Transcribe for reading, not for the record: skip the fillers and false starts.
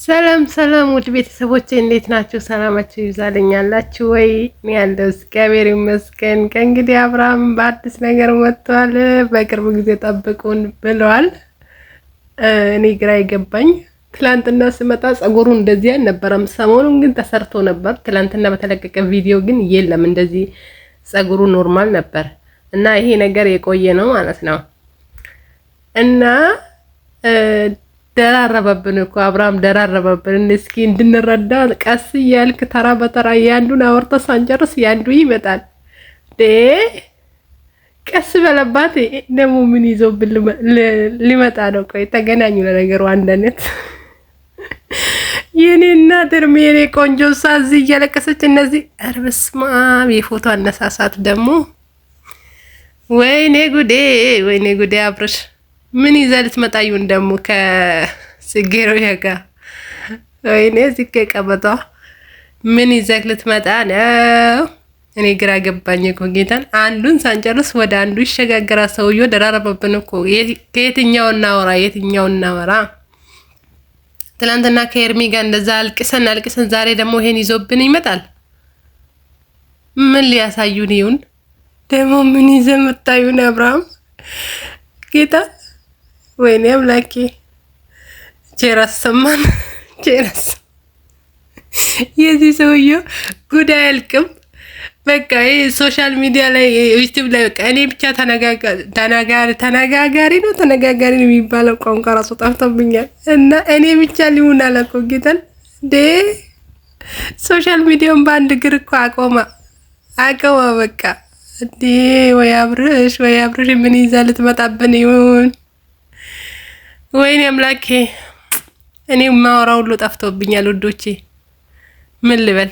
ሰላም ሰላም ውድ ቤተሰቦቼ እንዴት ናችሁ? ሰላማችሁ ይብዛልኛላችሁ ወይ? እኔ ያለው እግዚአብሔር ይመስገን። ከእንግዲህ አብርሃም በአዲስ ነገር መጥቷል። በቅርብ ጊዜ ጠብቁን ብለዋል። እኔ ግራ ይገባኝ። ትላንትና ስመጣ ጸጉሩ እንደዚህ አልነበረም። ሰሞኑን ግን ተሰርቶ ነበር። ትላንትና በተለቀቀ ቪዲዮ ግን የለም፣ እንደዚህ ጸጉሩ ኖርማል ነበር እና ይሄ ነገር የቆየ ነው ማለት ነው እና ደራረበብን እኮ አብርሃም ደራረበብን። እስኪ እንድንረዳ ቀስ እያልክ ተራ በተራ ያንዱን አወርተ ሳንጨርስ ያንዱ ይመጣል። ቀስ በለባት። ደግሞ ምን ይዞብን ሊመጣ ነው? ቆይ ተገናኙ። ለነገሩ አንዳነት የኔ እናት እርሜ የኔ ቆንጆ ሳዚ እያለቀሰች እነዚህ ኧረ በስመ አብ የፎቶ አነሳሳት ደግሞ ወይኔ ጉዴ ወይኔ ጉዴ አብርሽ ምን ይዘህ ልትመጣ ይሁን ደግሞ ከስጌሮ ያጋ ወይኔ ዝቄ ቀበጧ ምን ይዘህ ልትመጣ ነው? እኔ ግራ ገባኝ እኮ ጌታን። አንዱን ሳንጨርስ ወደ አንዱ ይሸጋገራ ሰውዬው። ደራረበብን እኮ ከየትኛው እናወራ? ትናንትና ከኤርሚ ጋር እንደዛ አልቅሰን ዛሬ ደግሞ ይሄን ይዞብን ይመጣል። ምን ሊያሳዩን ይሁን ደግሞ? ምን ይዘህ መጣ ይሁን አብርሃም ጌታ? ወይኔ አምላኬ ቼራስ ሰማን። ቼራስ የዚህ ሰውዬው ጉዳይ አያልቅም። በቃ ይሄ ሶሻል ሚዲያ ላይ ዩቲዩብ ላይ በቃ እኔ ብቻ ተነጋጋሪ ነው የሚባለው ቋንቋ ራሱ ጠፍቶብኛል። እና እኔ ብቻ ሊሆን አላልኩ ጌታን ሶሻል ሚዲያውን በአንድ እግር እኮ አቆማ በቃ እንዴ! ወይ አብርሽ ምን ይዛ ልትመጣብን ይሁን? ወይኔ አምላኬ እኔ ማወራው ሁሉ ጠፍቶብኛል ውዶቼ፣ ምን ልበል?